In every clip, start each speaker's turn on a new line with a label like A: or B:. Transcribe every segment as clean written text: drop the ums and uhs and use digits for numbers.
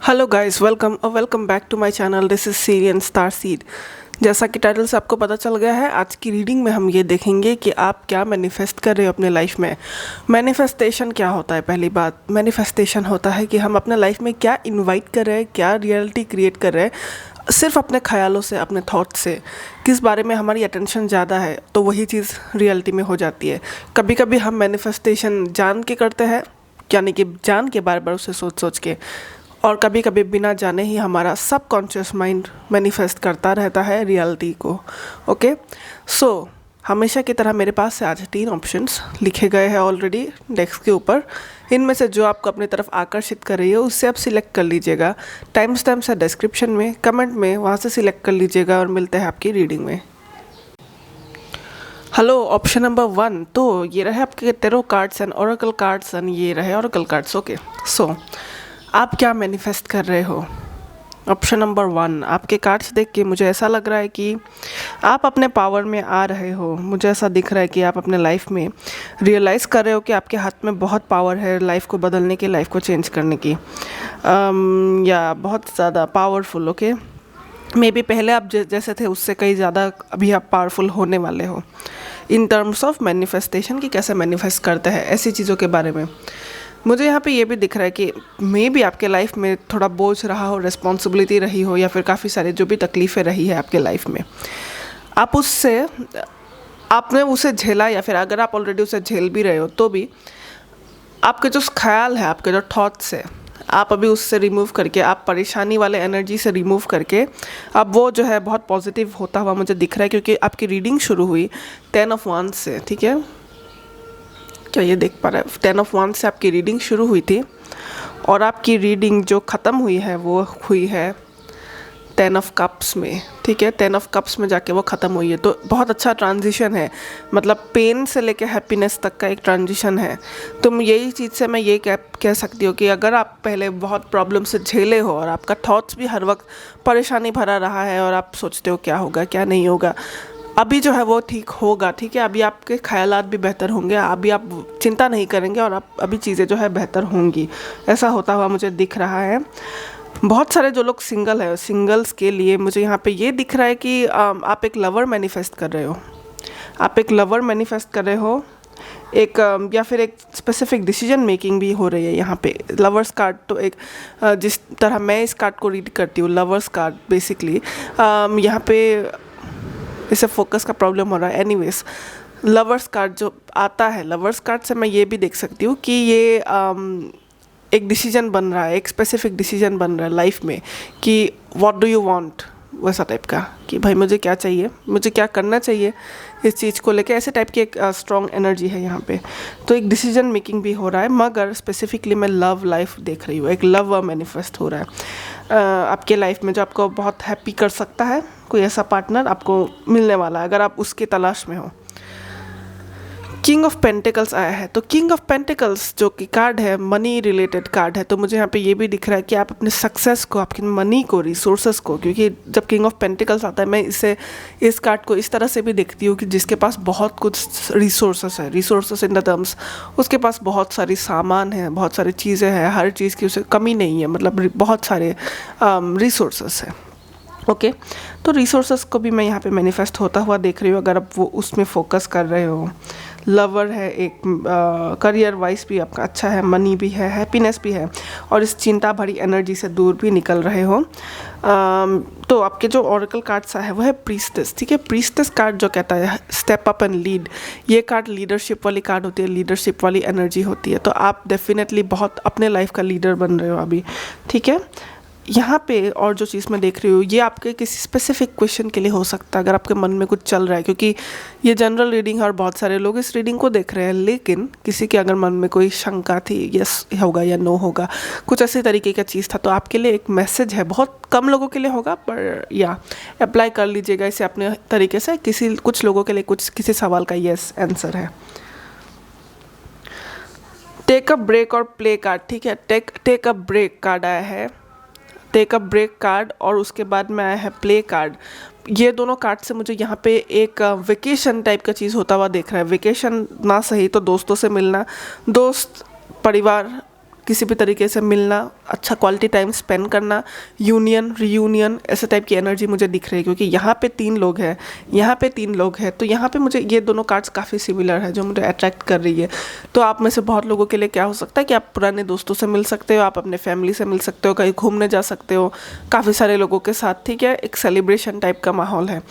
A: Hello guys, welcome back to my channel. This is Syrian star seed. जैसा कि title से आपको पता चल गया है, आज की रीडिंग में हम ये देखेंगे कि आप क्या मैनिफेस्ट कर रहे हो अपने लाइफ में। मैनिफेस्टेशन क्या होता है? पहली बात, मैनिफेस्टेशन होता है कि हम अपने लाइफ में क्या इनवाइट कर रहे हैं, क्या रियलिटी क्रिएट कर रहे हैं सिर्फ अपने ख्यालों से, अपने थॉट से। किस बारे में हमारी अटेंशन ज़्यादा है तो वही चीज़ रियलिटी में हो जाती है। कभी कभी हम मैनिफेस्टेशन जान के करते हैं, यानी कि जान के बार बार उसे सोच सोच के, और कभी कभी बिना जाने ही हमारा सबकॉन्शियस माइंड मैनिफेस्ट करता रहता है रियलिटी को। ओके, सो हमेशा की तरह मेरे पास से आज 3 ऑप्शंस लिखे गए हैं ऑलरेडी डेस्क के ऊपर। इनमें से जो आपको अपनी तरफ आकर्षित कर रही है उससे आप सिलेक्ट कर लीजिएगा। टाइम स्टैम्प्स है डिस्क्रिप्शन में, कमेंट में, वहाँ से सिलेक्ट कर लीजिएगा और मिलते हैं आपकी रीडिंग में। हेलो, ऑप्शन नंबर 1, तो ये रहे आपके tarot cards and Oracle cards and ये रहे ओरेकल कार्ड्स। ओके, सो आप क्या मैनिफेस्ट कर रहे हो? ऑप्शन नंबर 1, आपके कार्ड्स देख के मुझे ऐसा लग रहा है कि आप अपने पावर में आ रहे हो। मुझे ऐसा दिख रहा है कि आप अपने लाइफ में रियलाइज़ कर रहे हो कि आपके हाथ में बहुत पावर है लाइफ को बदलने की, लाइफ को चेंज करने की, या बहुत ज़्यादा पावरफुल। ओके, मे बी पहले आप जैसे थे उससे कहीं ज़्यादा अभी आप पावरफुल होने वाले हो इन टर्म्स ऑफ मैनिफेस्टेशन, कि कैसे मैनिफेस्ट करते हैं ऐसी चीज़ों के बारे में। मुझे यहाँ पे ये भी दिख रहा है कि मे भी आपके लाइफ में थोड़ा बोझ रहा हो, रिस्पॉन्सिबिलिटी रही हो, या फिर काफ़ी सारे जो भी तकलीफ़ें रही है आपके लाइफ में, आपने उसे झेला, या फिर अगर आप ऑलरेडी उसे झेल भी रहे हो तो भी आपके जो ख्याल है, आपके जो थॉट्स है, आप अभी उससे रिमूव करके, आप परेशानी वाले एनर्जी से रिमूव करके अब वो जो है बहुत पॉजिटिव होता हुआ मुझे दिख रहा है। क्योंकि आपकी रीडिंग शुरू हुई 10 ऑफ वांड्स से, ठीक है, क्या ये देख पा रहे हैं? 10 ऑफ वांड्स से आपकी रीडिंग शुरू हुई थी और आपकी रीडिंग जो ख़त्म हुई है वो हुई है 10 ऑफ कप्स में, ठीक है। 10 ऑफ कप्स में जाके वो ख़त्म हुई है, तो बहुत अच्छा ट्रांजिशन है। मतलब पेन से लेके हैप्पीनेस तक का एक ट्रांजिशन है। तो यही चीज़ से मैं ये कह सकती हूँ कि अगर आप पहले बहुत प्रॉब्लम से झेले हो और आपका थॉट्स भी हर वक्त परेशानी भरा रहा है और आप सोचते हो क्या होगा क्या नहीं होगा, अभी जो है वो ठीक होगा, ठीक है। अभी आपके ख़यालात भी बेहतर होंगे, अभी आप चिंता नहीं करेंगे और आप अभी चीज़ें जो है बेहतर होंगी, ऐसा होता हुआ मुझे दिख रहा है। बहुत सारे जो लोग सिंगल है, सिंगल्स के लिए मुझे यहाँ पे ये दिख रहा है कि आप एक लवर मैनिफेस्ट कर रहे हो। आप एक लवर मैनिफेस्ट कर रहे हो, एक या फिर एक स्पेसिफिक डिसीजन मेकिंग भी हो रही है यहाँ पे। लवर्स कार्ड तो एक जिस तरह मैं इस कार्ड को रीड करती हूँ, लवर्स कार्ड बेसिकली यहाँ पे इसे फोकस का प्रॉब्लम हो रहा है। एनीवेज, लवर्स कार्ड जो आता है, लवर्स कार्ड से मैं ये भी देख सकती हूँ कि ये एक डिसीजन बन रहा है, एक स्पेसिफिक डिसीजन बन रहा है लाइफ में कि व्हाट डू यू वांट, वैसा टाइप का कि भाई मुझे क्या चाहिए, मुझे क्या करना चाहिए इस चीज़ को लेके, ऐसे टाइप की एक स्ट्रॉन्ग एनर्जी है यहाँ पे। तो एक डिसीजन मेकिंग भी हो रहा है, मगर स्पेसिफिकली मैं लव लाइफ देख रही हूँ। एक लव मैनिफेस्ट हो रहा है आपके लाइफ में जो आपको बहुत हैप्पी कर सकता है। कोई ऐसा पार्टनर आपको मिलने वाला है अगर आप उसकी तलाश में हो। किंग ऑफ पेंटिकल्स आया है, तो किंग ऑफ पेंटिकल्स जो कि कार्ड है, मनी रिलेटेड कार्ड है। तो मुझे यहाँ पे ये भी दिख रहा है कि आप अपने सक्सेस को, आपकी मनी को, रिसोर्सेस को, क्योंकि जब किंग ऑफ पेंटिकल्स आता है मैं इस कार्ड को इस तरह से भी देखती हूँ कि जिसके पास बहुत कुछ रिसोर्सेस है, रिसोर्सेस इन द टर्म्स उसके पास बहुत सारी सामान है, बहुत सारी चीज़ें हैं, हर चीज़ की उसे कमी नहीं है, मतलब बहुत सारे रिसोर्सेस है। ओके, तो रिसोर्सेस को भी मैं यहाँ पे मैनिफेस्ट होता हुआ देख रही हूँ अगर आप वो उसमें फोकस कर रहे हो। लवर है एक, करियर वाइज भी आपका अच्छा है, मनी भी है, हैप्पीनेस भी है, और इस चिंता भरी एनर्जी से दूर भी निकल रहे हो। तो आपके जो ओरेकल कार्ड्स है वो है प्रीस्टेस, ठीक है। प्रीस्टेस कार्ड जो कहता है स्टेप अप एंड लीड, ये कार्ड लीडरशिप वाली कार्ड होती है, लीडरशिप वाली एनर्जी होती है। तो आप डेफिनेटली बहुत अपने लाइफ का लीडर बन रहे हो अभी, ठीक है। यहाँ पे और जो चीज़ मैं देख रही हूँ ये आपके किसी स्पेसिफिक क्वेश्चन के लिए हो सकता है, अगर आपके मन में कुछ चल रहा है, क्योंकि ये जनरल रीडिंग है और बहुत सारे लोग इस रीडिंग को देख रहे हैं। लेकिन किसी के अगर मन में कोई शंका थी, यस होगा या नो होगा, कुछ ऐसे तरीके का चीज़ था, तो आपके लिए एक मैसेज है। बहुत कम लोगों के लिए होगा, पर या अप्लाई कर लीजिएगा इसे अपने तरीके से। कुछ लोगों के लिए किसी सवाल का यस आंसर है। टेक अ ब्रेक और प्ले कार्ड, ठीक है। टेक अ ब्रेक कार्ड आया है, टेक अ ब्रेक कार्ड, और उसके बाद में आया है प्ले कार्ड। ये दोनों कार्ड से मुझे यहाँ पे एक वेकेशन टाइप का चीज़ होता हुआ देख रहा है। वेकेशन ना सही तो दोस्तों से मिलना, दोस्त परिवार किसी भी तरीके से मिलना, अच्छा क्वालिटी टाइम स्पेंड करना, यूनियन रीयूनियन, ऐसे टाइप की एनर्जी मुझे दिख रही है। क्योंकि यहाँ पे 3 लोग हैं, यहाँ पे 3 लोग हैं, तो यहाँ पे मुझे ये दोनों कार्ड्स काफ़ी सिमिलर है जो मुझे अट्रैक्ट कर रही है। तो आप में से बहुत लोगों के लिए क्या हो सकता है कि आप पुराने दोस्तों से मिल सकते हो, आप अपने फैमिली से मिल सकते हो, कहीं घूमने जा सकते हो काफ़ी सारे लोगों के साथ, ठीक है। एक सेलिब्रेशन टाइप का माहौल है,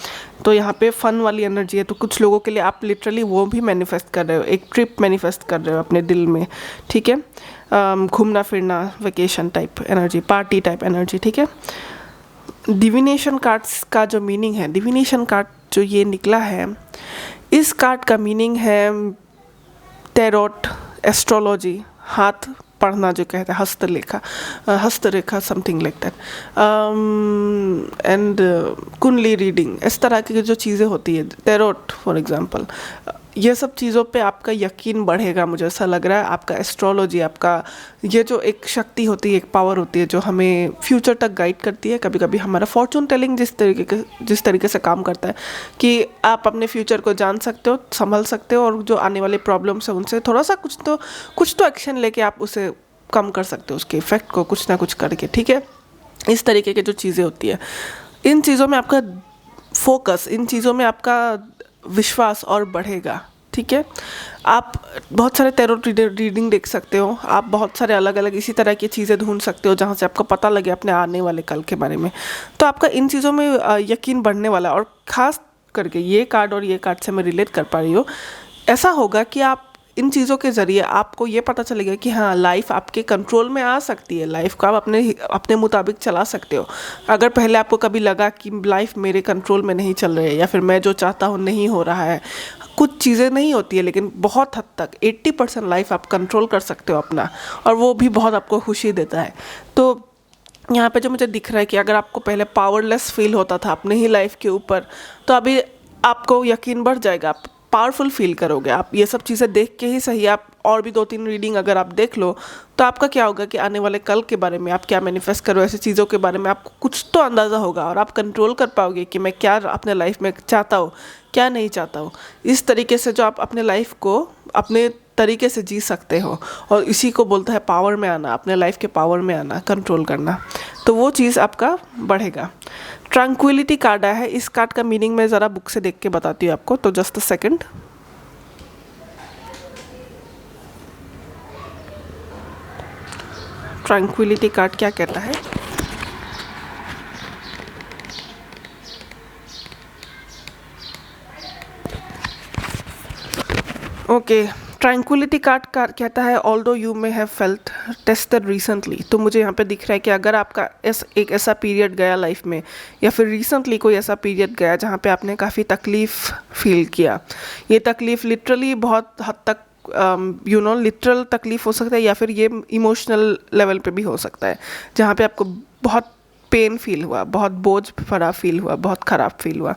A: तो यहाँ पे फन वाली एनर्जी है। तो कुछ लोगों के लिए आप लिटरली वो भी मैनिफेस्ट कर रहे हो, एक ट्रिप मैनिफेस्ट कर रहे हो अपने दिल में, ठीक है। घूमना फिरना, vacation type energy, party type energy, ठीक है। डिविनेशन कार्ड्स का जो मीनिंग है, डिविनेशन कार्ड जो ये निकला है, इस कार्ड का मीनिंग है टैरोट, एस्ट्रोलॉजी, हाथ पढ़ना जो कहते हैं, हस्तरेखा समथिंग लाइक दैट, एंड कुंडली रीडिंग, इस तरह की जो चीज़ें होती है, टैरोट फॉर एग्जांपल, ये सब चीज़ों पे आपका यकीन बढ़ेगा। मुझे ऐसा लग रहा है आपका एस्ट्रोलॉजी, आपका ये जो एक शक्ति होती है, एक पावर होती है जो हमें फ्यूचर तक गाइड करती है। कभी कभी हमारा फॉर्चून टेलिंग जिस तरीके से काम करता है कि आप अपने फ्यूचर को जान सकते हो, संभल सकते हो, और जो आने वाले प्रॉब्लम्स है उनसे थोड़ा सा कुछ तो एक्शन लेके आप उसे कम कर सकते हो, उसके इफेक्ट को कुछ ना कुछ करके, ठीक है। इस तरीके की जो चीज़ें होती है, इन चीज़ों में आपका फोकस, इन चीज़ों में आपका विश्वास और बढ़ेगा, ठीक है। आप बहुत सारे टैरो रीडिंग देख सकते हो, आप बहुत सारे अलग अलग इसी तरह की चीज़ें ढूंढ सकते हो जहाँ से आपको पता लगे अपने आने वाले कल के बारे में। तो आपका इन चीज़ों में यकीन बढ़ने वाला, और ख़ास करके ये कार्ड और ये कार्ड से मैं रिलेट कर पा रही हूँ, ऐसा होगा कि आप इन चीज़ों के ज़रिए आपको ये पता चलेगा कि हाँ, लाइफ आपके कंट्रोल में आ सकती है, लाइफ को आप अपने मुताबिक चला सकते हो। अगर पहले आपको कभी लगा कि लाइफ मेरे कंट्रोल में नहीं चल रही है, या फिर मैं जो चाहता हूँ नहीं हो रहा है, कुछ चीज़ें नहीं होती है, लेकिन बहुत हद तक 80% लाइफ आप कंट्रोल कर सकते हो अपना, और वो भी बहुत आपको खुशी देता है। तो यहाँ पे जो मुझे दिख रहा है कि अगर आपको पहले पावरलेस फील होता था अपने ही लाइफ के ऊपर, तो अभी आपको यकीन बढ़ जाएगा, आप पावरफुल फील करोगे। आप ये सब चीज़ें देख के ही सही, आप और भी 2-3 रीडिंग अगर आप देख लो, तो आपका क्या होगा कि आने वाले कल के बारे में आप क्या मैनिफेस्ट करो, ऐसी चीज़ों के बारे में आपको कुछ तो अंदाज़ा होगा, और आप कंट्रोल कर पाओगे कि मैं क्या अपने लाइफ में चाहता हूँ, क्या नहीं चाहता हूँ। इस तरीके से जो आप अपने लाइफ को अपने तरीके से जी सकते हो, और इसी को बोलता है पावर में आना, अपने लाइफ के पावर में आना, कंट्रोल करना, तो वो चीज़ आपका बढ़ेगा। ट्रैंक्विलिटी कार्ड आया है, इस कार्ड का मीनिंग मैं ज़रा बुक से देख के बताती हूँ आपको, तो just a second. Tranquillity card क्या कहता है? ओके, ट्रैंक्विलिटी कार्ड कहता है although you may have felt tested recently. तो मुझे यहाँ पे दिख रहा है कि अगर आपका एक ऐसा पीरियड गया लाइफ में, या फिर रिसेंटली कोई ऐसा पीरियड गया जहाँ पे आपने काफ़ी तकलीफ़ फील किया, ये तकलीफ़ लिटरली बहुत हद तक लिटरल तकलीफ़ हो सकता है, या फिर ये इमोशनल लेवल पे भी हो सकता है, जहाँ पे आपको बहुत पेन फील हुआ, बहुत बोझ भरा फील हुआ, बहुत ख़राब फील हुआ।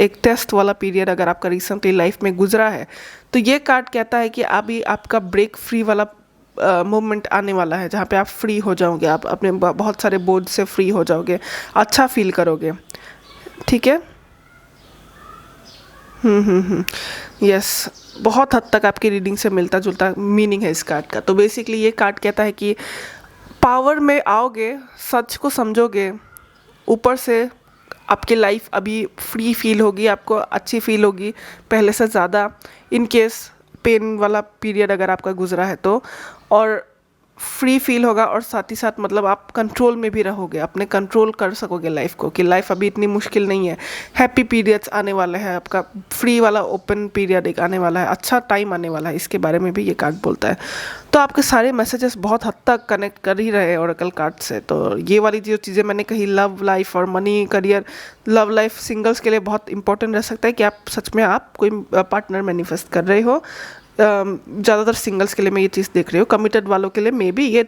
A: एक टेस्ट वाला पीरियड अगर आपका रिसेंटली लाइफ में गुजरा है, तो ये कार्ड कहता है कि अभी आपका ब्रेक फ्री वाला मोमेंट आने वाला है, जहाँ पे आप फ्री हो जाओगे, आप अपने बहुत सारे बोझ से फ्री हो जाओगे, अच्छा फील करोगे, ठीक है। यस, बहुत हद तक आपकी रीडिंग से मिलता जुलता मीनिंग है इस कार्ड का। तो बेसिकली ये कार्ड कहता है कि पावर में आओगे, सच को समझोगे, ऊपर से आपकी लाइफ अभी फ्री फील होगी, आपको अच्छी फील होगी पहले से ज़्यादा, इन केस पेन वाला पीरियड अगर आपका गुजरा है तो, और फ्री फील होगा, और साथ ही साथ मतलब आप कंट्रोल में भी रहोगे, अपने कंट्रोल कर सकोगे लाइफ को, कि लाइफ अभी इतनी मुश्किल नहीं है। हैप्पी पीरियड्स आने वाले हैं, आपका फ्री वाला ओपन पीरियड एक आने वाला है, अच्छा टाइम आने वाला है, इसके बारे में भी ये कार्ड बोलता है। तो आपके सारे मैसेजेस बहुत हद तक कनेक्ट कर ही रहे हैं ओरेकल कार्ड से। तो ये वाली जो चीज़ें मैंने कही, लव लाइफ और money, career, love life singles के लिए बहुत इंपॉर्टेंट रह सकता है कि आप सच में आप कोई पार्टनर मैनिफेस्ट कर रहे हो। ज़्यादातर सिंगल्स के लिए मैं ये चीज़ देख रही हूँ। कमिटेड वालों के लिए मे बी ये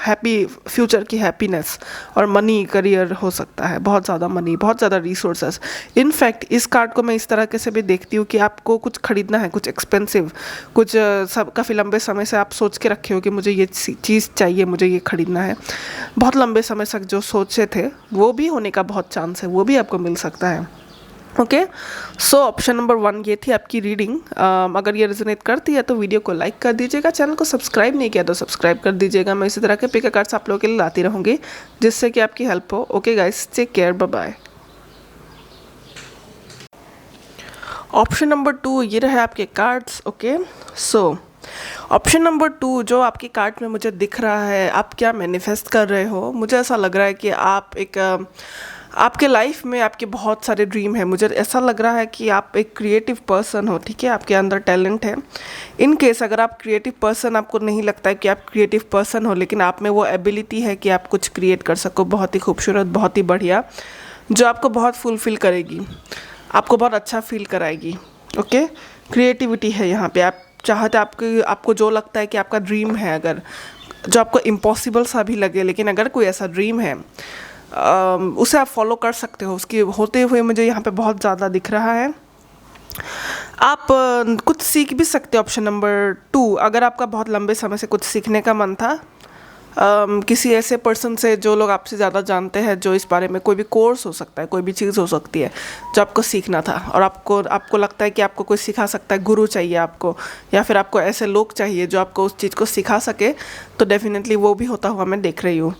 A: हैप्पी फ्यूचर की हैप्पीनेस और मनी, करियर हो सकता है, बहुत ज़्यादा मनी, बहुत ज़्यादा रिसोर्सेस। इनफैक्ट इस कार्ड को मैं इस तरह के से भी देखती हूँ कि आपको कुछ खरीदना है, कुछ एक्सपेंसिव, कुछ सब काफ़ी लंबे समय से आप सोच के रखे हो कि मुझे ये चीज़ चाहिए, मुझे ये खरीदना है। बहुत लंबे समय तक जो सोचे थे वो भी होने का बहुत चांस है, वो भी आपको मिल सकता है। ओके, सो ऑप्शन नंबर 1 ये थी आपकी रीडिंग। अगर ये रेजोनेट करती है तो वीडियो को लाइक कर दीजिएगा, चैनल को सब्सक्राइब नहीं किया तो सब्सक्राइब कर दीजिएगा। मैं इसी तरह के पिक कार्ड्स आप लोगों के लिए लाती रहूँगी जिससे कि आपकी हेल्प हो। Okay guys, take care, bye bye. Option number 2 ये रहे आपके cards. Okay, so option number 2 जो आपके कार्ड में मुझे दिख रहा है, आप क्या मैनिफेस्ट कर रहे हो। मुझे ऐसा लग रहा है कि आप एक आपके लाइफ में आपके बहुत सारे ड्रीम है। मुझे ऐसा लग रहा है कि आप एक क्रिएटिव पर्सन हो, ठीक है, आपके अंदर टैलेंट है। इन केस अगर आप क्रिएटिव पर्सन, आपको नहीं लगता है कि आप क्रिएटिव पर्सन हो, लेकिन आप में वो एबिलिटी है कि आप कुछ क्रिएट कर सको बहुत ही खूबसूरत, बहुत ही बढ़िया, जो आपको बहुत फुलफिल करेगी, आपको बहुत अच्छा फील कराएगी। ओके, क्रिएटिविटी है यहाँ पे। आप चाहते आपको जो लगता है कि आपका ड्रीम है, अगर जो आपको इम्पॉसिबल सा भी लगे, लेकिन अगर कोई ऐसा ड्रीम है उसे आप फॉलो कर सकते हो। उसके होते हुए मुझे यहाँ पे बहुत ज़्यादा दिख रहा है। आप कुछ सीख भी सकते हो। ऑप्शन नंबर 2, अगर आपका बहुत लंबे समय से कुछ सीखने का मन था किसी ऐसे पर्सन से जो लोग आपसे ज़्यादा जानते हैं, जो इस बारे में, कोई भी कोर्स हो सकता है, कोई भी चीज़ हो सकती है जो आपको सीखना था, और आपको लगता है कि आपको कोई सिखा सकता है, गुरु चाहिए आपको, या फिर आपको ऐसे लोग चाहिए जो आपको उस चीज़ को सिखा सके, तो डेफिनेटली वो भी होता हुआ मैं देख रही हूँ।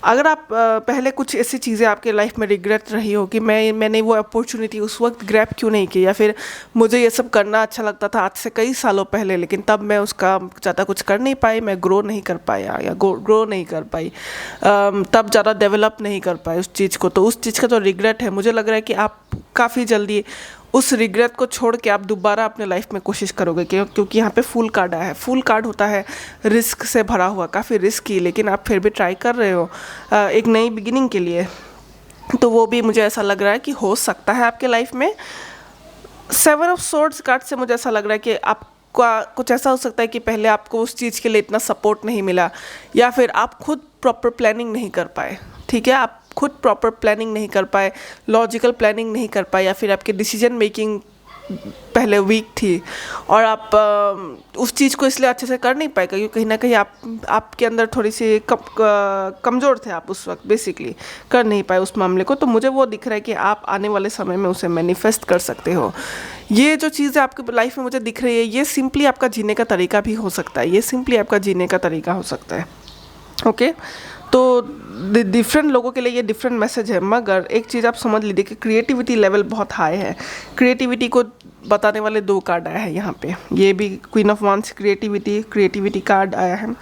A: अगर आप पहले कुछ ऐसी चीज़ें आपके लाइफ में रिग्रेट रही हो कि मैंने वो अपॉर्चुनिटी उस वक्त ग्रैब क्यों नहीं की, या फिर मुझे ये सब करना अच्छा लगता था आज से कई सालों पहले, लेकिन तब मैं उसका ज़्यादा कुछ कर नहीं पाई, मैं ग्रो नहीं कर पाया या ग्रो नहीं कर पाई, तब ज़्यादा डेवलप नहीं कर पाए उस चीज़ को, तो उस चीज़ का जो रिग्रेट है, मुझे लग रहा है कि आप काफ़ी जल्दी उस रिग्रेट को छोड़ के आप दोबारा अपने लाइफ में कोशिश करोगे, क्योंकि यहाँ पे फुल कार्ड आया है। फुल कार्ड होता है रिस्क से भरा हुआ, काफ़ी रिस्की, लेकिन आप फिर भी ट्राई कर रहे हो एक नई बिगिनिंग के लिए, तो वो भी मुझे ऐसा लग रहा है कि हो सकता है आपके लाइफ में। 7 ऑफ सोर्ड्स कार्ड से मुझे ऐसा लग रहा है कि आपका कुछ ऐसा हो सकता है कि पहले आपको उस चीज़ के लिए इतना सपोर्ट नहीं मिला, या फिर आप खुद प्रॉपर प्लानिंग नहीं कर पाए, ठीक है, आप खुद प्रॉपर प्लानिंग नहीं कर पाए, लॉजिकल प्लानिंग नहीं कर पाए, या फिर आपकी डिसीजन मेकिंग पहले वीक थी, और आप उस चीज़ को इसलिए अच्छे से कर नहीं पाए क्योंकि कहीं ना कहीं आपके अंदर थोड़ी सी कमज़ोर थे, आप उस वक्त बेसिकली कर नहीं पाए उस मामले को। तो मुझे वो दिख रहा है कि आप आने वाले समय में उसे मैनिफेस्ट कर सकते हो। ये जो चीज़ें आपकी लाइफ में मुझे दिख रही है, ये सिंपली आपका जीने का तरीका भी हो सकता है, ये सिंपली आपका जीने का तरीका हो सकता है। ओके, तो डिफरेंट लोगों के लिए ये डिफरेंट मैसेज है, मगर एक चीज़ आप समझ लीजिए कि क्रिएटिविटी लेवल बहुत हाई है। क्रिएटिविटी को बताने वाले 2 कार्ड आए हैं यहाँ पे, ये भी queen of wands creativity card आया है।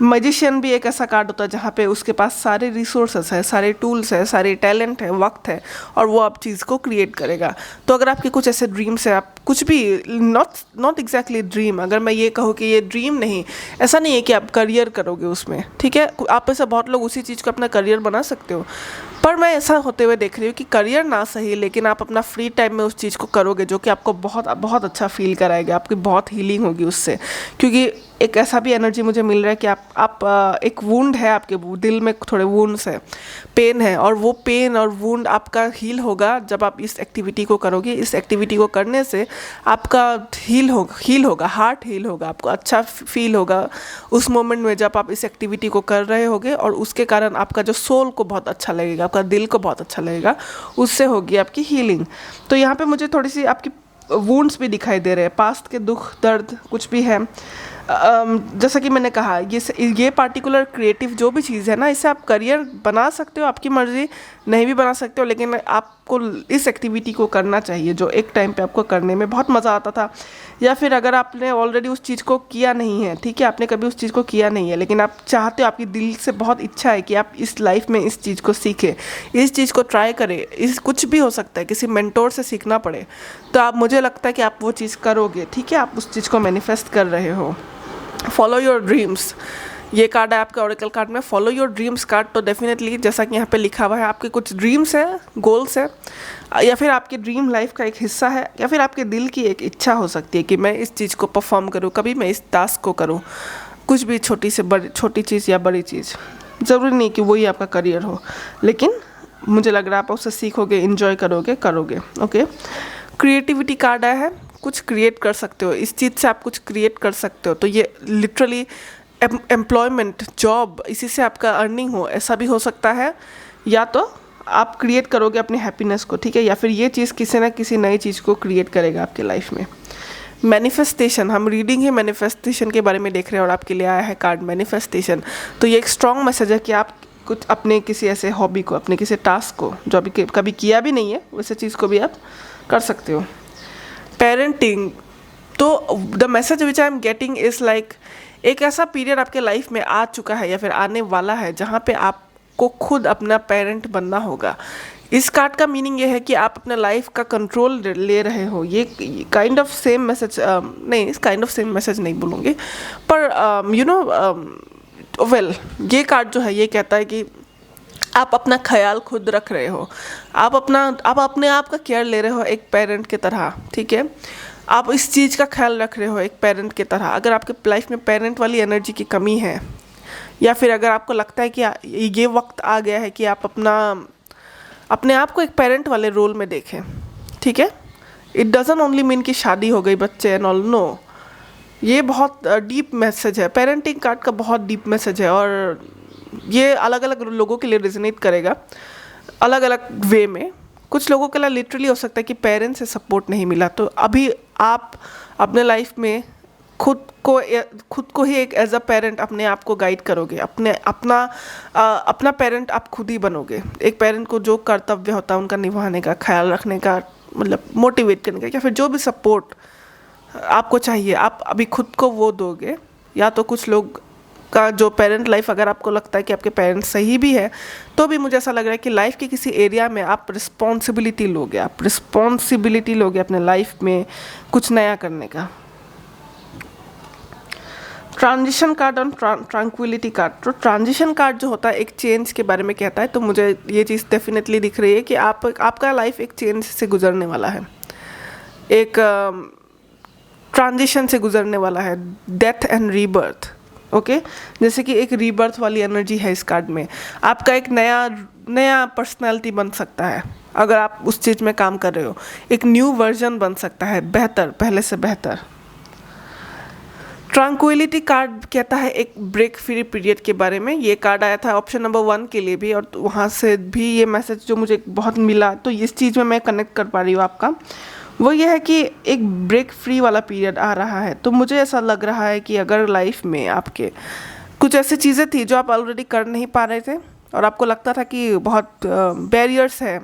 A: मैजिशियन भी एक ऐसा कार्ड होता है जहाँ पे उसके पास सारे रिसोर्सेस है, सारे टूल्स है, सारे टैलेंट है, वक्त है, और वो आप चीज़ को क्रिएट करेगा। तो अगर आपके कुछ ऐसे ड्रीम्स है, आप कुछ भी नॉट एग्जैक्टली ड्रीम, अगर मैं ये कहूँ कि ये ड्रीम नहीं, ऐसा नहीं है कि आप करियर करोगे उसमें, ठीक है, आप ऐसे बहुत लोग उसी चीज़ को अपना करियर बना सकते हो, पर मैं ऐसा होते हुए देख रही हूँ कि करियर ना सही, लेकिन आप अपना फ्री टाइम में उस चीज़ को करोगे जो कि आपको बहुत बहुत अच्छा फील कराएगा, आपकी बहुत हीलिंग होगी उससे। क्योंकि एक ऐसा भी एनर्जी मुझे मिल रहा है कि आप एक वुंड है, आपके दिल में थोड़े वुंड्स है, पेन है, और वो पेन और वुंड आपका हील होगा जब आप इस एक्टिविटी को करोगे। इस एक्टिविटी को करने से आपका हील होगा, हार्ट हील होगा, आपको अच्छा फील होगा उस मोमेंट में जब आप इस एक्टिविटी को कर रहे होगे, और उसके कारण आपका जो सोल को बहुत अच्छा लगेगा, आपका दिल को बहुत अच्छा लगेगा, उससे होगी आपकी हीलिंग। तो यहाँ पे मुझे थोड़ी सी आपकी वुंड्स भी दिखाई दे रहे हैं, पास्ट के दुख दर्द कुछ भी है। जैसा कि मैंने कहा, ये पार्टिकुलर क्रिएटिव जो भी चीज़ है ना, इसे आप करियर बना सकते हो, आपकी मर्ज़ी, नहीं भी बना सकते हो, लेकिन आपको इस एक्टिविटी को करना चाहिए जो एक टाइम पे आपको करने में बहुत मज़ा आता था। या फिर अगर आपने ऑलरेडी उस चीज़ को किया नहीं है, ठीक है, आपने कभी उस चीज़ को किया नहीं है, लेकिन आप चाहते हो, आपकी दिल से बहुत इच्छा है कि आप इस लाइफ में इस चीज़ को सीखें, इस चीज़ को ट्राई करें, इस कुछ भी हो सकता है, किसी मेंटोर से सीखना पड़े, तो आप, मुझे लगता है कि आप वो चीज़ करोगे, ठीक है, आप उस चीज़ को मैनिफेस्ट कर रहे हो। फॉलो योर ड्रीम्स, ये कार्ड है आपके ओरेकल कार्ड में, फॉलो योर ड्रीम्स कार्ड। तो डेफिनेटली जैसा कि यहाँ पे लिखा हुआ है, आपके कुछ ड्रीम्स है, गोल्स है, या फिर आपके ड्रीम लाइफ का एक हिस्सा है, या फिर आपके दिल की एक इच्छा हो सकती है कि मैं इस चीज़ को परफॉर्म करूँ, कभी मैं इस टास्क को करूँ, कुछ भी छोटी चीज़ या बड़ी चीज़, ज़रूरी नहीं कि वही आपका करियर हो, लेकिन मुझे लग रहा है आप उससे सीखोगे, इन्जॉय करोगे। ओके, क्रिएटिविटी कार्ड आया है, कुछ क्रिएट कर सकते हो, इस चीज़ से आप कुछ क्रिएट कर सकते हो। तो ये लिटरली एम्प्लॉयमेंट, जॉब, इसी से आपका अर्निंग हो, ऐसा भी हो सकता है, या तो आप क्रिएट करोगे अपनी हैप्पीनेस को, ठीक है, या फिर ये चीज़ किसी ना किसी नई चीज़ को क्रिएट करेगा आपकी लाइफ में। मैनिफेस्टेशन, हम रीडिंग ही मैनिफेस्टेशन के बारे में देख रहे हैं और आपके लिए आया है कार्ड मैनिफेस्टेशन। तो ये एक स्ट्रॉन्ग मैसेज है कि आप कुछ अपने किसी ऐसे हॉबी को, अपने किसी टास्क को जो अभी कभी किया भी नहीं है वैसे चीज़ को भी आप कर सकते हो। पेरेंटिंग, तो the message which I am getting is like एक ऐसा पीरियड आपके लाइफ में आ चुका है या फिर आने वाला है जहाँ पे आपको खुद अपना पेरेंट बनना होगा। इस कार्ड का मीनिंग ये है कि आप अपने लाइफ का कंट्रोल ले रहे हो। ये काइंड ऑफ सेम मैसेज, नहीं, इस काइंड ऑफ सेम मैसेज नहीं बोलूँगी, पर यू नो वेल, ये कार्ड जो है ये कहता है कि आप अपना ख्याल खुद रख रहे हो, आप अपने आप का केयर ले रहे हो एक पेरेंट की तरह, ठीक है। आप इस चीज़ का ख्याल रख रहे हो एक पेरेंट की तरह। अगर आपके लाइफ में पेरेंट वाली एनर्जी की कमी है, या फिर अगर आपको लगता है कि ये वक्त आ गया है कि आप अपने आप को एक पेरेंट वाले रोल में देखें, ठीक है। इट डजंट ओनली मीन कि शादी हो गई, बच्चे एंड ऑल, नो। ये बहुत डीप मैसेज है, पेरेंटिंग कार्ड का बहुत डीप मैसेज है, और ये अलग अलग लोगों के लिए रिजोनेट करेगा अलग अलग वे में। कुछ लोगों के लिए लिटरली हो सकता है कि पेरेंट्स से सपोर्ट नहीं मिला, तो अभी आप अपने लाइफ में खुद को ही एक एज अ पेरेंट अपने आप को गाइड करोगे, अपना पेरेंट आप खुद ही बनोगे। एक पेरेंट को जो कर्तव्य होता है उनका निभाने का, ख्याल रखने का, मतलब मोटिवेट करने का, या फिर जो भी सपोर्ट आपको चाहिए आप अभी खुद को वो दोगे। या तो कुछ लोग का जो पेरेंट लाइफ, अगर आपको लगता है कि आपके पेरेंट्स सही भी है, तो भी मुझे ऐसा लग रहा है कि लाइफ के किसी एरिया में आप रिस्पॉन्सिबिलिटी लोगे अपने लाइफ में कुछ नया करने का। ट्रांजिशन कार्ड और ट्रैंक्विलिटी कार्ड, तो ट्रांजिशन कार्ड जो होता है एक चेंज के बारे में कहता है, तो मुझे ये चीज़ डेफिनेटली दिख रही है कि आपका लाइफ एक चेंज से गुजरने वाला है, एक ट्रांजिशन से गुजरने वाला है, डेथ एंड रीबर्थ, ओके। जैसे कि एक रीबर्थ वाली एनर्जी है इस कार्ड में। आपका एक नया पर्सनैलिटी बन सकता है अगर आप उस चीज़ में काम कर रहे हो, एक न्यू वर्जन बन सकता है, बेहतर, पहले से बेहतर। ट्रैंक्विलिटी कार्ड कहता है एक ब्रेक फ्री पीरियड के बारे में। ये कार्ड आया था ऑप्शन नंबर 1 के लिए भी, और वहाँ से भी ये मैसेज जो मुझे बहुत मिला, तो इस चीज़ में मैं कनेक्ट कर पा रही हूँ आपका, वो ये है कि एक ब्रेक फ्री वाला पीरियड आ रहा है। तो मुझे ऐसा लग रहा है कि अगर लाइफ में आपके कुछ ऐसी चीज़ें थी जो आप ऑलरेडी कर नहीं पा रहे थे, और आपको लगता था कि बहुत बैरियर्स है,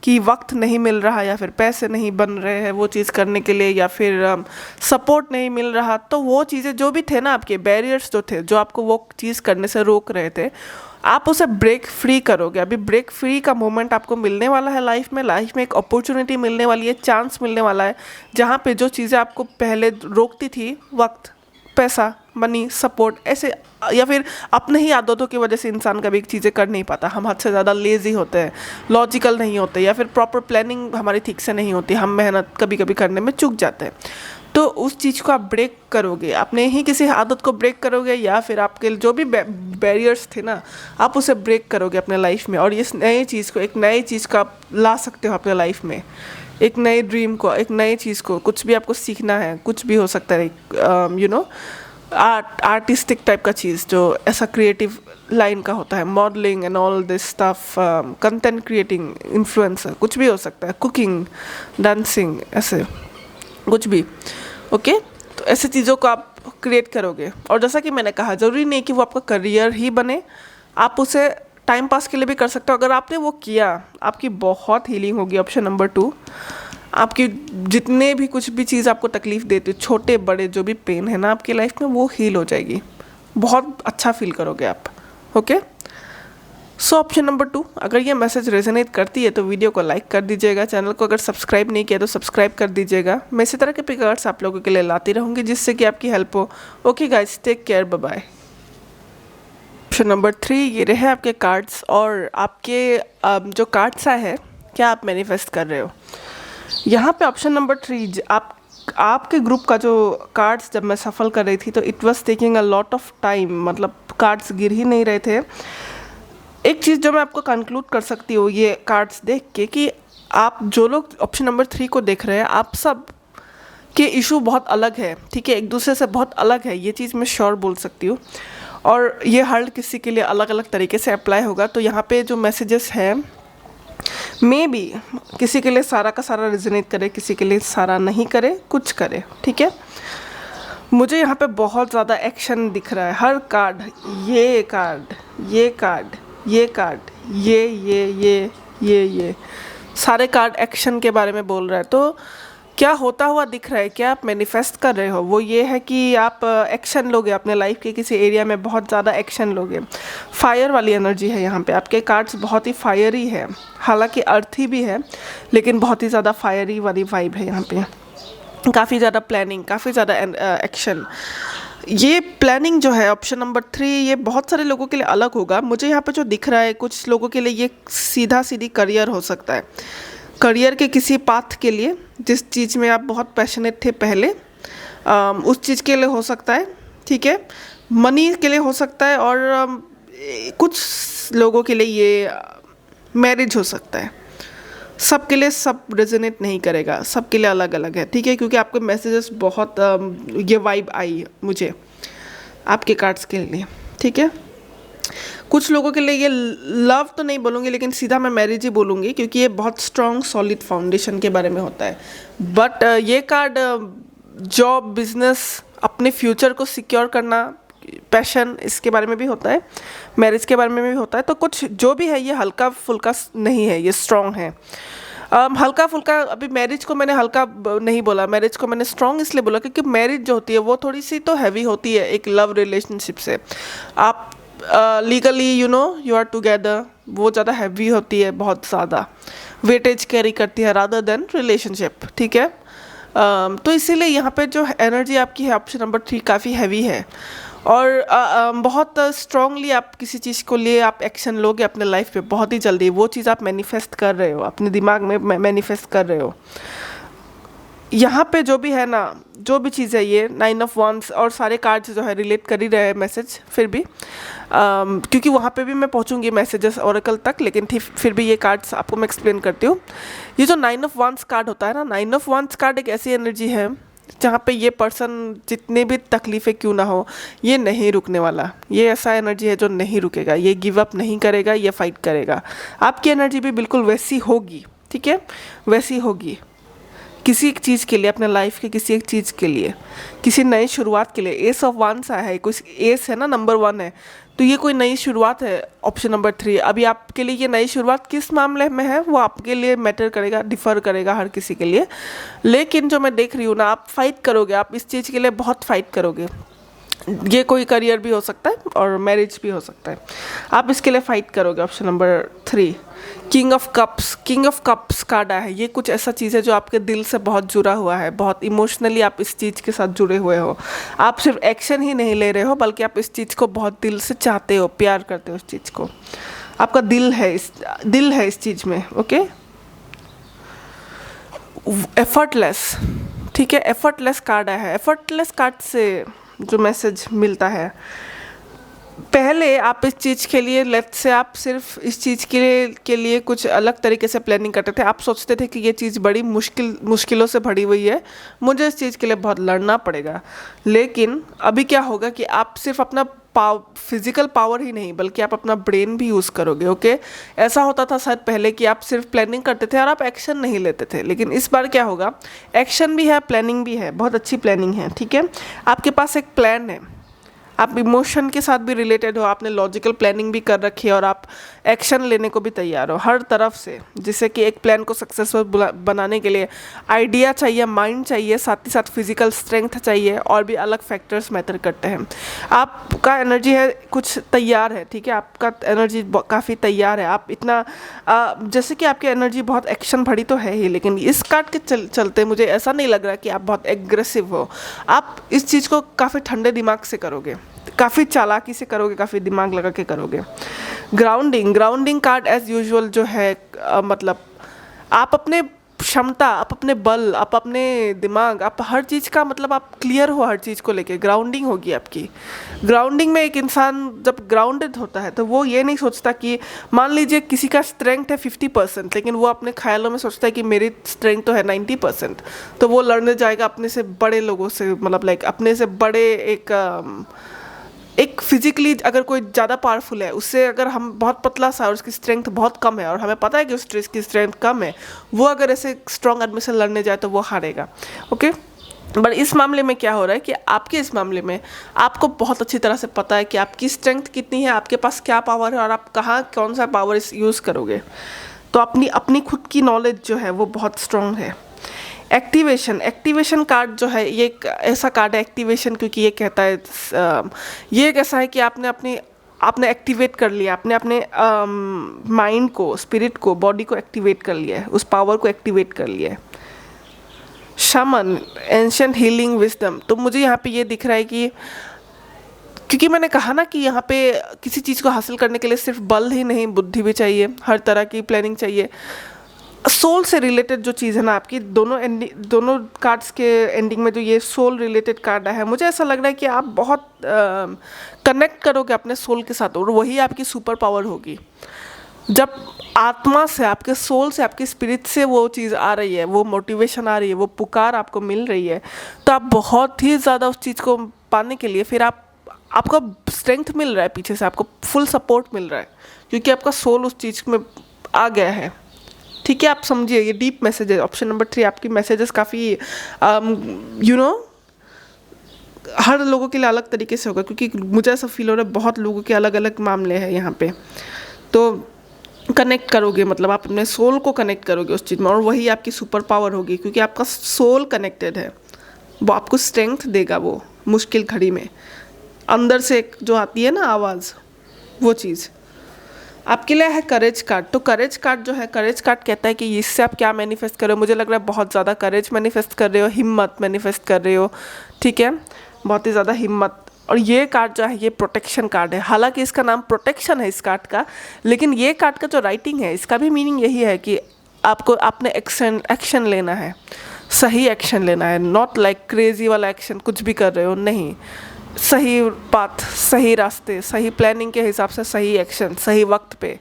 A: कि वक्त नहीं मिल रहा, या फिर पैसे नहीं बन रहे हैं वो चीज़ करने के लिए, या फिर सपोर्ट नहीं मिल रहा, तो वो चीज़ें जो भी थे ना, आपके बैरियर्स जो थे, जो आपको वो चीज़ करने से रोक रहे थे, आप उसे ब्रेक फ्री करोगे। अभी ब्रेक फ्री का मोमेंट आपको मिलने वाला है लाइफ में एक अपॉर्चुनिटी मिलने वाली है, चांस मिलने वाला है, जहाँ पे जो चीज़ें आपको पहले रोकती थी, वक्त, पैसा, मनी, सपोर्ट, ऐसे, या फिर अपने ही आदतों की वजह से इंसान कभी चीज़ें कर नहीं पाता। हम हद से ज़्यादा लेज़ी होते हैं, लॉजिकल नहीं होते, या फिर प्रॉपर प्लानिंग हमारी ठीक से नहीं होती, हम मेहनत कभी कभी करने में चूक जाते हैं। तो उस चीज़ को आप ब्रेक करोगे, अपने ही किसी आदत को ब्रेक करोगे, या फिर आपके जो भी बैरियर्स थे ना, आप उसे ब्रेक करोगे अपने लाइफ में, और इस नई चीज़ को, एक नई चीज़ को आप ला सकते हो अपने लाइफ में, एक नए ड्रीम को, एक नई चीज़ को, कुछ भी आपको सीखना है, कुछ भी हो सकता है, यू नो आर्टिस्टिक टाइप का चीज़, जो ऐसा क्रिएटिव लाइन का होता है, modelling and all this stuff, content creating, influencer, कुछ भी हो सकता है, कुकिंग, डांसिंग, ऐसे कुछ भी, ओके। तो ऐसे चीज़ों को आप क्रिएट करोगे, और जैसा कि मैंने कहा, ज़रूरी नहीं कि वो आपका करियर ही बने, आप उसे टाइम पास के लिए भी कर सकते हो। अगर आपने वो किया, आपकी बहुत हीलिंग होगी। ऑप्शन नंबर 2, आपकी जितने भी कुछ भी चीज़ आपको तकलीफ़ देती, छोटे बड़े जो भी पेन है ना आपकी लाइफ में, वो हील हो जाएगी, बहुत अच्छा फील करोगे आप, ओके। सो ऑप्शन नंबर 2, अगर ये मैसेज रेजोनेट करती है तो वीडियो को लाइक कर दीजिएगा, चैनल को अगर सब्सक्राइब नहीं किया तो सब्सक्राइब कर दीजिएगा। मैं इसी तरह के पिकर्स आप लोगों के लिए लाती रहूँगी जिससे कि आपकी हेल्प हो। Okay guys, take care, bye bye. Option number 3, ये रहे आपके कार्ड्स, और आपके जो कार्ड्स आए हैं, क्या आप मैनिफेस्ट कर रहे हो। यहाँ पे ऑप्शन नंबर 3, आपके ग्रुप का जो कार्ड्स जब मैं सफल कर रही थी, तो it was taking a lot of time, मतलब कार्ड्स गिर ही नहीं रहे थे। एक चीज़ जो मैं आपको कंक्लूड कर सकती हूँ ये कार्ड्स देख के, कि आप जो लोग ऑप्शन नंबर 3 को देख रहे हैं, आप सब के इशू बहुत अलग है, ठीक है, एक दूसरे से बहुत अलग है, ये चीज़ मैं श्योर बोल सकती हूँ, और ये हर किसी के लिए अलग अलग तरीके से अप्लाई होगा। तो यहाँ पे जो मैसेजेस हैं मे बी किसी के लिए सारा का सारा रिजोनेट करे, किसी के लिए सारा नहीं करे, कुछ करे, ठीक है। मुझे यहाँ पे बहुत ज़्यादा एक्शन दिख रहा है, हर कार्ड, ये कार्ड, ये कार्ड, ये कार्ड, ये सारे कार्ड एक्शन के बारे में बोल रहा है। तो क्या होता हुआ दिख रहा है, क्या आप मैनिफेस्ट कर रहे हो, वो ये है कि आप एक्शन लोगे अपने लाइफ के किसी एरिया में, बहुत ज़्यादा एक्शन लोगे। फायर वाली एनर्जी है यहाँ पे, आपके कार्ड्स बहुत ही फायरी है, हालांकि अर्थी भी है लेकिन बहुत ही ज़्यादा फायरी वाली वाइब है यहाँ पे। काफ़ी ज़्यादा प्लानिंग, काफ़ी ज़्यादा एक्शन। ये प्लानिंग जो है ऑप्शन नंबर 3, ये बहुत सारे लोगों के लिए अलग होगा। मुझे यहाँ पे जो दिख रहा है, कुछ लोगों के लिए ये सीधा सीधी करियर हो सकता है, करियर के किसी पाथ के लिए, जिस चीज़ में आप बहुत पैशनेट थे पहले, उस चीज़ के लिए हो सकता है, ठीक है। मनी के लिए हो सकता है, और कुछ लोगों के लिए ये मैरिज हो सकता है। सबके लिए सब रेजोनेट नहीं करेगा, सबके लिए अलग अलग है, ठीक है, क्योंकि आपके मैसेजेस बहुत ये वाइब आई मुझे आपके कार्ड्स के लिए, ठीक है। कुछ लोगों के लिए ये लव तो नहीं बोलूँगी, लेकिन सीधा मैं मैरिज ही बोलूँगी, क्योंकि ये बहुत स्ट्रॉन्ग सॉलिड फाउंडेशन के बारे में होता है। बट ये कार्ड जॉब, बिजनेस, अपने फ्यूचर को सिक्योर करना, पैशन, इसके बारे में भी होता है, मैरिज के बारे में भी होता है। तो कुछ जो भी है ये हल्का फुल्का नहीं है, ये स्ट्रॉन्ग है। हल्का फुल्का, अभी मैरिज को मैंने हल्का नहीं बोला, मैरिज को मैंने स्ट्रॉन्ग इसलिए बोला क्योंकि मैरिज जो होती है वो थोड़ी सी तो हैवी होती है एक लव रिलेशनशिप से। आप लीगली यू आर टुगेदर, वो ज़्यादा हैवी होती है, बहुत ज़्यादा वेटेज कैरी करती है रादर देन रिलेशनशिप, ठीक है। तो इसीलिए यहाँ पे जो एनर्जी आपकी है ऑप्शन नंबर 3 काफ़ी हैवी है, और बहुत स्ट्रांगली आप किसी चीज़ को लिए आप एक्शन लोगे अपने लाइफ पे बहुत ही जल्दी। वो चीज़ आप मैनिफेस्ट कर रहे हो, अपने दिमाग में मैनिफेस्ट कर रहे हो। यहाँ पे जो भी है ना, जो भी चीज़ है, ये 9 ऑफ wands और सारे कार्ड्स जो है रिलेट कर ही रहे हैं मैसेज, फिर भी क्योंकि वहाँ पे भी मैं पहुँचूँगी मैसेजेस ओरेकल तक, लेकिन फिर भी ये कार्ड्स आपको मैं एक्सप्लेन करती हूँ। ये जो 9 ऑफ wands कार्ड होता है ना, 9 ऑफ wands कार्ड एक ऐसी एनर्जी है जहाँ पे ये पर्सन जितने भी तकलीफ़ें क्यों ना हो, ये नहीं रुकने वाला। ये ऐसा एनर्जी है जो नहीं रुकेगा, ये गिव अप नहीं करेगा, ये फाइट करेगा। आपकी एनर्जी भी बिल्कुल वैसी होगी, ठीक है, वैसी होगी। किसी एक चीज़ के लिए, अपने लाइफ के किसी एक चीज़ के लिए, किसी नई शुरुआत के लिए। एस ऑफ wands आया है, कुछ एस है ना, नंबर 1 है, तो ये कोई नई शुरुआत है ऑप्शन नंबर 3। अभी आपके लिए ये नई शुरुआत किस मामले में है वो आपके लिए मैटर करेगा, डिफ़र करेगा हर किसी के लिए। लेकिन जो मैं देख रही हूँ ना, आप फाइट करोगे, आप इस चीज़ के लिए बहुत फाइट करोगे। ये कोई करियर भी हो सकता है और मैरिज भी हो सकता है, आप इसके लिए फाइट करोगे। Option number 3 king of cups card आया है। ये कुछ ऐसा चीज़ है जो आपके दिल से बहुत जुड़ा हुआ है, बहुत इमोशनली आप इस चीज़ के साथ जुड़े हुए हो। आप सिर्फ एक्शन ही नहीं ले रहे हो, बल्कि आप इस चीज़ को बहुत दिल से चाहते हो, प्यार करते हो इस चीज़ को, आपका दिल है इस चीज़ में, ओके। एफर्टलेस, ठीक है, एफर्टलेस कार्ड आया है। एफर्टलेस कार्ड से जो मैसेज मिलता है, पहले आप इस चीज़ के लिए, लेट्स से आप सिर्फ इस चीज़ के लिए कुछ अलग तरीके से प्लानिंग करते थे। आप सोचते थे कि ये चीज़ बड़ी मुश्किलों से भरी हुई है, मुझे इस चीज़ के लिए बहुत लड़ना पड़ेगा। लेकिन अभी क्या होगा कि आप सिर्फ अपना फिजिकल पावर ही नहीं, बल्कि आप अपना ब्रेन भी यूज़ करोगे, ओके। ऐसा होता था शायद पहले कि आप सिर्फ प्लानिंग करते थे और आप एक्शन नहीं लेते थे, लेकिन इस बार क्या होगा, एक्शन भी है, प्लानिंग भी है, बहुत अच्छी प्लानिंग है, ठीक है। आपके पास एक प्लान है, आप इमोशन के साथ भी रिलेटेड हो, आपने लॉजिकल प्लानिंग भी कर रखी है और आप एक्शन लेने को भी तैयार हो हर तरफ से, जिससे कि एक प्लान को सक्सेसफुल बनाने के लिए आइडिया चाहिए, माइंड चाहिए, साथ ही साथ फिजिकल स्ट्रेंथ चाहिए, और भी अलग फैक्टर्स मैटर करते हैं। आपका एनर्जी है कुछ तैयार है, ठीक है, आपका एनर्जी काफ़ी तैयार है। आप इतना जैसे कि आपकी एनर्जी बहुत एक्शन भरी तो है ही, लेकिन इस कार्ड के चलते मुझे ऐसा नहीं लग रहा कि आप बहुत एग्रेसिव हो। आप इस चीज़ को काफ़ी ठंडे दिमाग से करोगे, काफ़ी चालाकी से करोगे, काफ़ी दिमाग लगा के करोगे। ग्राउंडिंग कार्ड एज यूजुअल जो है, मतलब आप अपने क्षमता, आप अपने बल, आप अपने दिमाग, आप हर चीज़ का, मतलब आप क्लियर हो हर चीज़ को लेके, ग्राउंडिंग होगी आपकी। ग्राउंडिंग में एक इंसान जब ग्राउंडेड होता है तो वो ये नहीं सोचता कि, मान लीजिए किसी का स्ट्रेंथ है 50%, लेकिन वो अपने ख्यालों में सोचता है कि मेरी स्ट्रेंथ तो है 90%, तो वो लड़ने जाएगा अपने से बड़े लोगों से, मतलब लाइक अपने से बड़े एक फिजिकली अगर कोई ज़्यादा पावरफुल है, उससे अगर हम बहुत पतला सा और उसकी स्ट्रेंथ बहुत कम है और हमें पता है कि उस की स्ट्रेंथ कम है, वो अगर ऐसे स्ट्रॉन्ग आदमी से लड़ने जाए तो वो हारेगा। ओके, बट इस मामले में क्या हो रहा है कि आपके इस मामले में आपको बहुत अच्छी तरह से पता है कि आपकी स्ट्रेंथ कितनी है, आपके पास क्या पावर है और आप कहाँ कौन सा पावर यूज़ करोगे। तो अपनी अपनी खुद की नॉलेज जो है वो बहुत स्ट्रॉन्ग है। एक्टिवेशन कार्ड जो है ये एक ऐसा कार्ड है एक्टिवेशन, क्योंकि ये कहता है ये एक ऐसा है कि आपने एक्टिवेट कर लिया, आपने अपने माइंड को, स्पिरिट को, बॉडी को एक्टिवेट कर लिया है, उस पावर को एक्टिवेट कर लिया है। शमन, एंशिएंट हीलिंग विजडम। तो मुझे यहाँ पे ये दिख रहा है कि क्योंकि मैंने कहा ना कि यहाँ पे किसी चीज़ को हासिल करने के लिए सिर्फ बल ही नहीं, बुद्धि भी चाहिए, हर तरह की प्लानिंग चाहिए। सोल से रिलेटेड जो चीज़ है ना आपकी, दोनों कार्ड्स के एंडिंग में जो ये सोल रिलेटेड कार्ड है, मुझे ऐसा लग रहा है कि आप बहुत कनेक्ट करोगे अपने सोल के साथ और वही आपकी सुपर पावर होगी। जब आत्मा से, आपके सोल से, आपके स्पिरिट से वो चीज़ आ रही है, वो मोटिवेशन आ रही है, वो पुकार आपको मिल रही है, तो आप बहुत ही ज़्यादा उस चीज़ को पाने के लिए फिर आपको स्ट्रेंथ मिल रहा है, पीछे से आपको फुल सपोर्ट मिल रहा है, क्योंकि आपका सोल उस चीज़ में आ गया है। ठीक है, आप समझिए, ये डीप मैसेज है। ऑप्शन नंबर 3 आपकी मैसेजेस काफ़ी हर लोगों के लिए अलग तरीके से होगा, क्योंकि मुझे ऐसा फील हो रहा है बहुत लोगों के अलग अलग मामले हैं यहाँ पे। तो कनेक्ट करोगे, मतलब आप अपने सोल को कनेक्ट करोगे उस चीज़ में, और वही आपकी सुपर पावर होगी, क्योंकि आपका सोल कनेक्टेड है। वो आपको स्ट्रेंथ देगा, वो मुश्किल घड़ी में अंदर से एक जो आती है ना आवाज़, वो चीज़ आपके लिए है। करेज कार्ड, तो करेज कार्ड जो है, करेज कार्ड कहता है कि इससे आप क्या मैनिफेस्ट कर रहे हो। मुझे लग रहा है बहुत ज़्यादा करेज मैनिफेस्ट कर रहे हो, हिम्मत मैनिफेस्ट कर रहे हो, ठीक है, बहुत ही ज़्यादा हिम्मत। और ये कार्ड जो है ये प्रोटेक्शन कार्ड है। हालांकि इसका नाम प्रोटेक्शन है इस कार्ड का, लेकिन ये कार्ड का जो राइटिंग है इसका भी मीनिंग यही है कि आपने एक्शन लेना है, सही एक्शन लेना है, नॉट लाइक क्रेजी वाला एक्शन, कुछ भी कर रहे हो नहीं, सही पाथ, सही रास्ते, सही प्लानिंग के हिसाब से सही एक्शन, सही वक्त पे।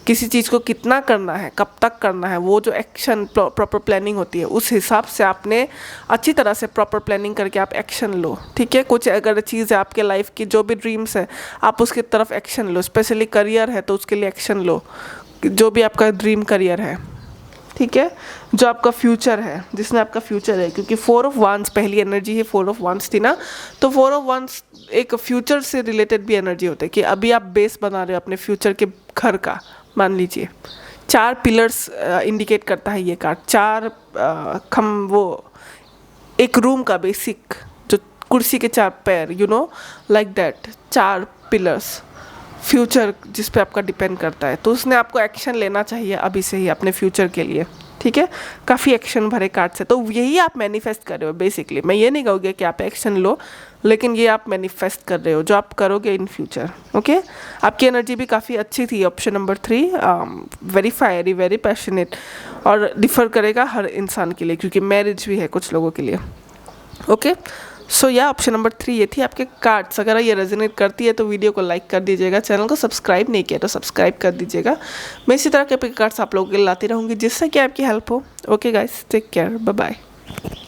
A: किसी चीज़ को कितना करना है, कब तक करना है, वो जो एक्शन प्रॉपर प्लानिंग होती है, उस हिसाब से आपने अच्छी तरह से प्रॉपर प्लानिंग करके आप एक्शन लो। ठीक है, कुछ अगर चीज़ है आपके लाइफ की, जो भी ड्रीम्स है, आप उसकी तरफ एक्शन लो। स्पेशली करियर है तो उसके लिए एक्शन लो, जो भी आपका ड्रीम करियर है, ठीक है, जो आपका फ्यूचर है, जिसमें आपका फ्यूचर है, क्योंकि 4 ऑफ वांस पहली एनर्जी है, 4 ऑफ वांस थी ना, तो 4 ऑफ वांस एक फ्यूचर से रिलेटेड भी एनर्जी होती है कि अभी आप बेस बना रहे हो अपने फ्यूचर के घर का। मान लीजिए 4 पिलर्स इंडिकेट करता है ये कार्ड, 4 वो एक रूम का बेसिक, जो कुर्सी के 4 पैर, लाइक दैट, 4 पिलर्स, फ्यूचर जिस पे आपका डिपेंड करता है। तो उसने आपको एक्शन लेना चाहिए अभी से ही अपने फ्यूचर के लिए, ठीक है, काफ़ी एक्शन भरे कार्ड से। तो यही आप मैनिफेस्ट कर रहे हो बेसिकली। मैं ये नहीं कहूँगी कि आप एक्शन लो, लेकिन ये आप मैनिफेस्ट कर रहे हो जो आप करोगे इन फ्यूचर। ओके, आपकी एनर्जी भी काफ़ी अच्छी थी। Option number 3 very fiery, very passionate, और डिफ़र करेगा हर इंसान के लिए, क्योंकि मैरिज भी है कुछ लोगों के लिए। ओके, सो या ऑप्शन नंबर 3 ये थी आपके कार्ड्स। अगर ये रेजोनेट करती है तो वीडियो को लाइक कर दीजिएगा, चैनल को सब्सक्राइब नहीं किया तो सब्सक्राइब कर दीजिएगा। मैं इसी तरह के कार्ड्स आप लोगों के लिए लाती रहूँगी जिससे कि आपकी हेल्प हो। Okay guys, take care, bye bye.